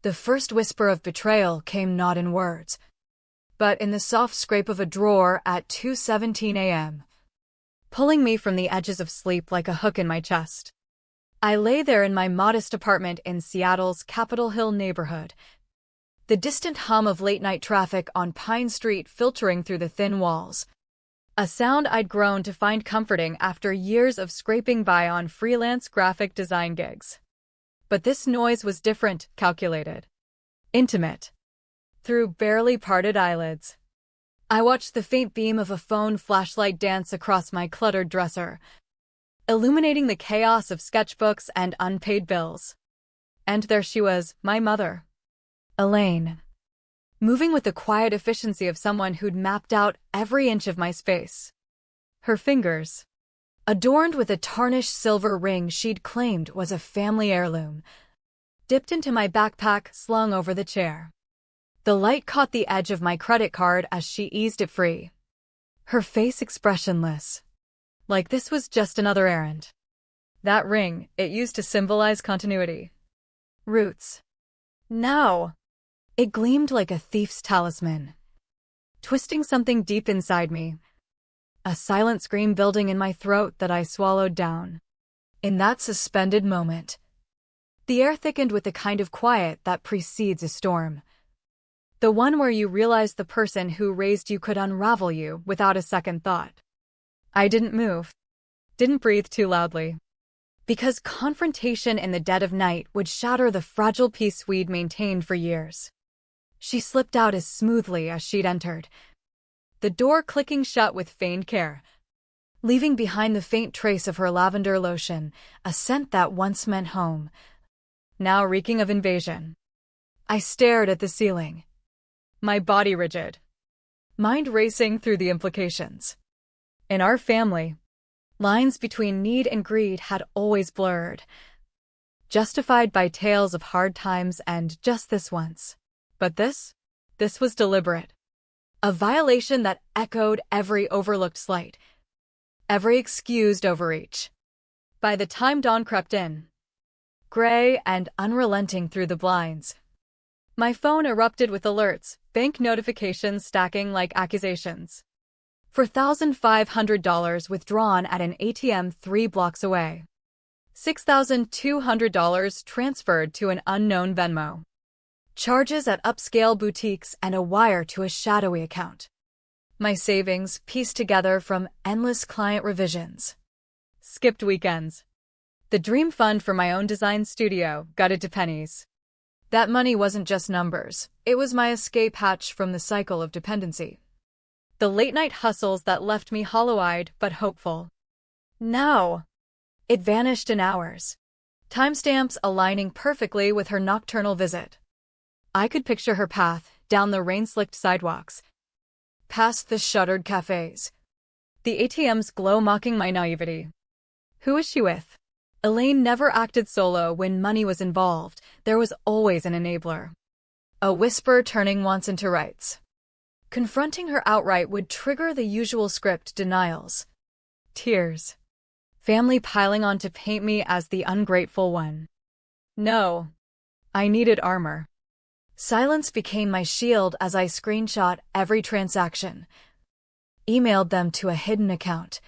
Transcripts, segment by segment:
The first whisper of betrayal came not in words, but in the soft scrape of a drawer at 2:17 a.m., pulling me from the edges of sleep like a hook in my chest. I lay there in my modest apartment in Seattle's Capitol Hill neighborhood, the distant hum of late-night traffic on Pine Street filtering through the thin walls, a sound I'd grown to find comforting after years of scraping by on freelance graphic design gigs. But this noise was different, calculated, intimate. Through barely parted eyelids, I watched the faint beam of a phone flashlight dance across my cluttered dresser, illuminating the chaos of sketchbooks and unpaid bills. And there she was, my mother, Elaine, moving with the quiet efficiency of someone who'd mapped out every inch of my space. Her fingers, adorned with a tarnished silver ring she'd claimed was a family heirloom, dipped into my backpack slung over the chair. The light caught the edge of my credit card as she eased it free, her face expressionless, like this was just another errand. That ring, it used to symbolize continuity, roots. Now, it gleamed like a thief's talisman, twisting something deep inside me, a silent scream building in my throat that I swallowed down. In that suspended moment, the air thickened with the kind of quiet that precedes a storm. The one where you realize the person who raised you could unravel you without a second thought. I didn't move, didn't breathe too loudly, because confrontation in the dead of night would shatter the fragile peace we'd maintained for years. She slipped out as smoothly as she'd entered, the door clicking shut with feigned care, leaving behind the faint trace of her lavender lotion, a scent that once meant home, now reeking of invasion. I stared at the ceiling, my body rigid, mind racing through the implications. In our family, lines between need and greed had always blurred, justified by tales of hard times and just this once. But this was deliberate. A violation that echoed every overlooked slight, every excused overreach. By the time dawn crept in, gray and unrelenting through the blinds, my phone erupted with alerts, bank notifications stacking like accusations. $4,500 withdrawn at an ATM 3 blocks away. $6,200 transferred to an unknown Venmo. Charges at upscale boutiques and a wire to a shadowy account. My savings pieced together from endless client revisions. Skipped weekends. The dream fund for my own design studio gutted to pennies. That money wasn't just numbers, it was my escape hatch from the cycle of dependency. The late-night hustles that left me hollow-eyed but hopeful. Now, it vanished in hours, timestamps aligning perfectly with her nocturnal visit. I could picture her path down the rain-slicked sidewalks, past the shuttered cafes, the ATM's glow mocking my naivety. Who is she with? Elaine never acted solo when money was involved. There was always an enabler. A whisper turning wants into rights. Confronting her outright would trigger the usual script denials. Tears. Family piling on to paint me as the ungrateful one. No. I needed armor. Silence became my shield as I screenshot every transaction, emailed them to a hidden account,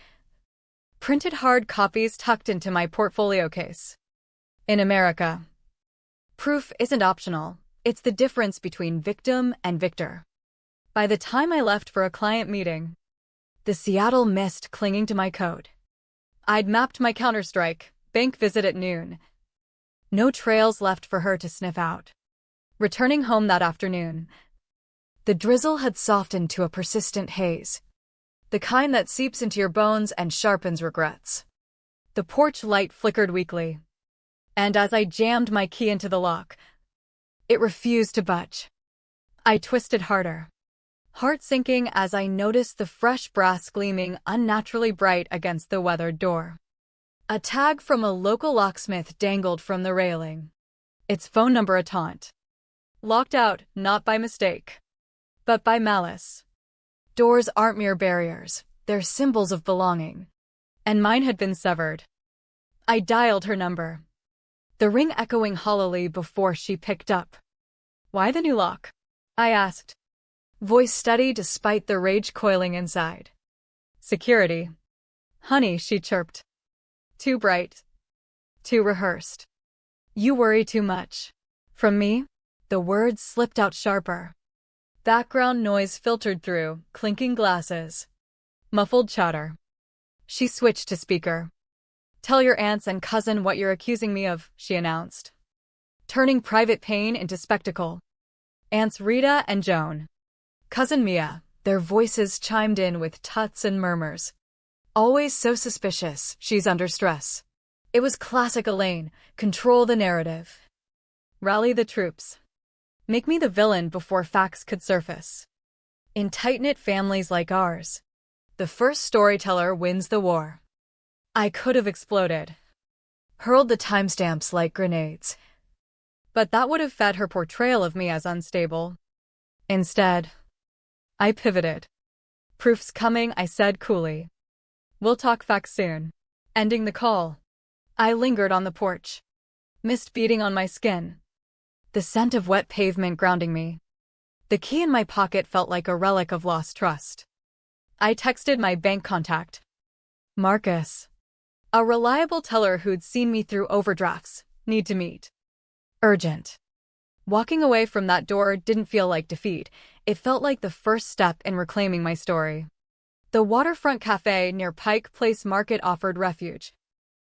printed hard copies tucked into my portfolio case. In America, proof isn't optional. It's the difference between victim and victor. By the time I left for a client meeting, the Seattle mist clinging to my coat. I'd mapped my counterstrike, bank visit at noon. No trails left for her to sniff out. Returning home that afternoon, the drizzle had softened to a persistent haze, the kind that seeps into your bones and sharpens regrets. The porch light flickered weakly, and as I jammed my key into the lock, it refused to budge. I twisted harder, heart sinking as I noticed the fresh brass gleaming unnaturally bright against the weathered door. A tag from a local locksmith dangled from the railing, its phone number a taunt. Locked out, not by mistake, but by malice. Doors aren't mere barriers, they're symbols of belonging. And mine had been severed. I dialed her number, the ring echoing hollowly before she picked up. Why the new lock? I asked, voice steady despite the rage coiling inside. Security. Honey, she chirped. Too bright. Too rehearsed. You worry too much. From me, the words slipped out sharper. Background noise filtered through, clinking glasses. Muffled chatter. She switched to speaker. Tell your aunts and cousin what you're accusing me of, she announced. Turning private pain into spectacle. Aunts Rita and Joan. Cousin Mia, their voices chimed in with tuts and murmurs. Always so suspicious, she's under stress. It was classic Elaine, control the narrative. Rally the troops. Make me the villain before facts could surface. In tight-knit families like ours, the first storyteller wins the war. I could have exploded. Hurled the timestamps like grenades. But that would have fed her portrayal of me as unstable. Instead, I pivoted. Proof's coming, I said coolly. We'll talk facts soon. Ending the call, I lingered on the porch. Mist beating on my skin. The scent of wet pavement grounding me. The key in my pocket felt like a relic of lost trust. I texted my bank contact. Marcus. A reliable teller who'd seen me through overdrafts. Need to meet. Urgent. Walking away from that door didn't feel like defeat. It felt like the first step in reclaiming my story. The waterfront cafe near Pike Place Market offered refuge.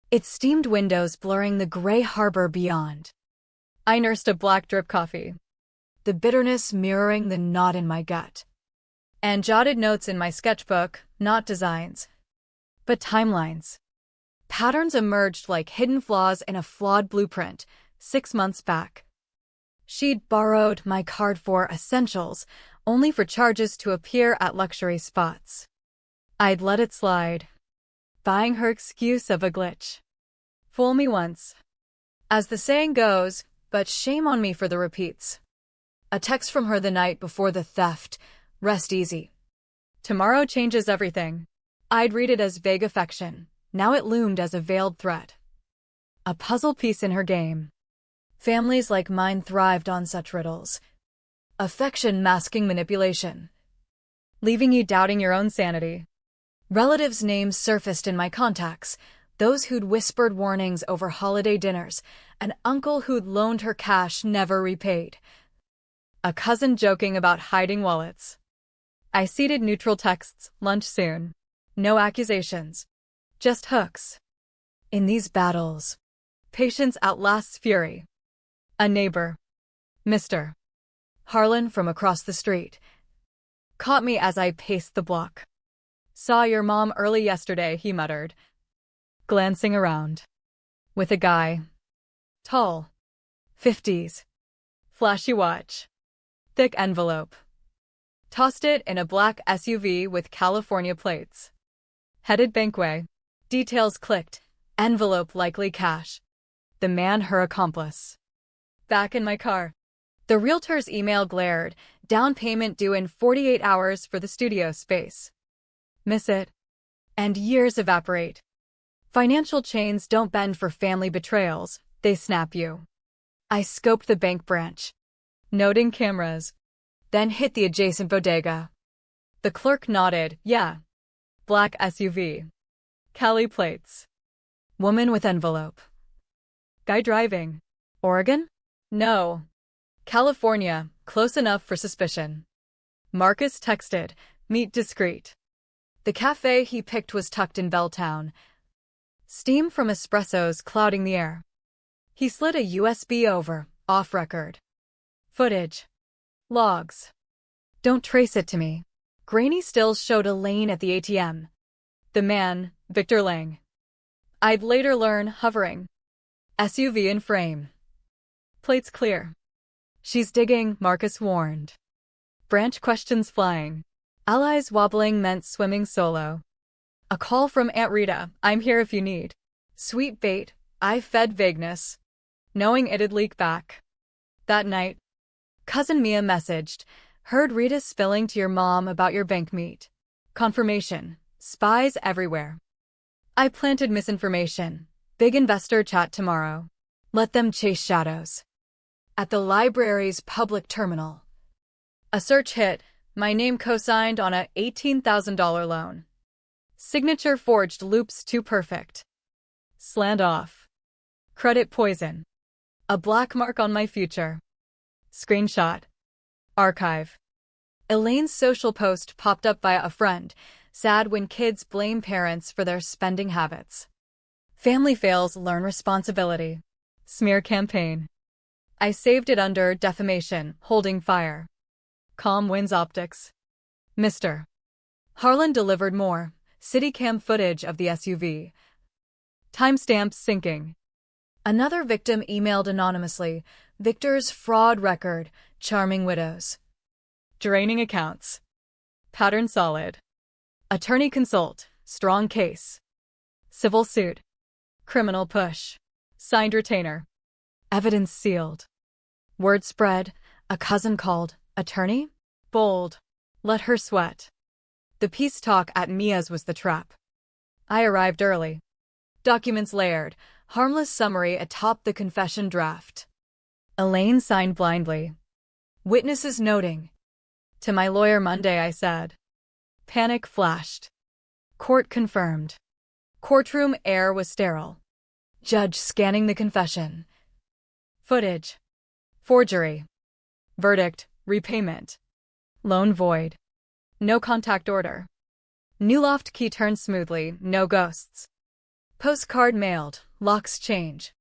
Its steamed windows blurring the gray harbor beyond. I nursed a black drip coffee, the bitterness mirroring the knot in my gut, and jotted notes in my sketchbook, not designs, but timelines. Patterns emerged like hidden flaws in a flawed blueprint, 6 months back. She'd borrowed my card for essentials, only for charges to appear at luxury spots. I'd let it slide, buying her excuse of a glitch. Fool me once, as the saying goes, but shame on me for the repeats. A text from her the night before the theft. Rest easy. Tomorrow changes everything. I'd read it as vague affection. Now it loomed as a veiled threat. A puzzle piece in her game. Families like mine thrived on such riddles. Affection masking manipulation. Leaving you doubting your own sanity. Relatives' names surfaced in my contacts. Those who'd whispered warnings over holiday dinners. An uncle who'd loaned her cash never repaid. A cousin joking about hiding wallets. I seeded neutral texts, lunch soon. No accusations. Just hooks. In these battles, patience outlasts fury. A neighbor. Mr. Harlan from across the street. Caught me as I paced the block. Saw your mom early yesterday, he muttered. Glancing around. With a guy. Tall. 50s. Flashy watch. Thick envelope. Tossed it in a black SUV with California plates. Headed Bankway. Details clicked. Envelope likely cash. The man her accomplice. Back in my car. The realtor's email glared. Down payment due in 48 hours for the studio space. Miss it. And years evaporate. Financial chains don't bend for family betrayals. They snap you. I scoped the bank branch. Noting cameras. Then hit the adjacent bodega. The clerk nodded. Yeah. Black SUV. Cali plates. Woman with envelope. Guy driving. Oregon? No. California. Close enough for suspicion. Marcus texted. Meet discreet. The cafe he picked was tucked in Belltown. Steam from espressos clouding the air. He slid a USB over, off record. Footage. Logs. Don't trace it to me. Grainy stills showed Elaine at the ATM. The man, Victor Lang. I'd later learn, hovering. SUV in frame. Plates clear. She's digging, Marcus warned. Branch questions flying. Allies wobbling meant swimming solo. A call from Aunt Rita, I'm here if you need. Sweet bait, I fed vagueness, knowing it'd leak back. That night, Cousin Mia messaged, heard Rita spilling to your mom about your bank meet. Confirmation, spies everywhere. I planted misinformation. Big investor chat tomorrow. Let them chase shadows. At the library's public terminal. A search hit, my name co-signed on a $18,000 loan. Signature forged, loops too perfect. Slant off. Credit poison. A black mark on my future. Screenshot. Archive. Elaine's social post popped up by a friend, sad when kids blame parents for their spending habits. Family fails, learn responsibility. Smear campaign. I saved it under defamation, holding fire. Calm wins optics. Mr. Harlan delivered more. City cam footage of the SUV. Timestamps syncing. Another victim emailed anonymously. Victor's fraud record, charming widows. Draining accounts. Pattern solid. Attorney consult, strong case. Civil suit. Criminal push. Signed retainer. Evidence sealed. Word spread, a cousin called. Attorney? Bold. Let her sweat. The peace talk at Mia's was the trap. I arrived early. Documents layered, harmless summary atop the confession draft. Elaine signed blindly. Witnesses noting. To my lawyer Monday, I said. Panic flashed. Court confirmed. Courtroom air was sterile. Judge scanning the confession. Footage. Forgery. Verdict, repayment. Loan void. No contact order. New loft key turned smoothly, no ghosts. Postcard mailed, locks change.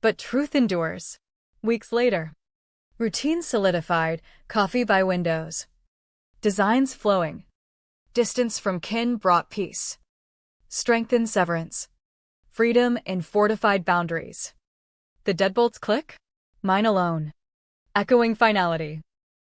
But truth endures. Weeks later. Routine solidified, coffee by windows. Designs flowing. Distance from kin brought peace. Strengthened severance. Freedom in fortified boundaries. The deadbolts click? Mine alone. Echoing finality.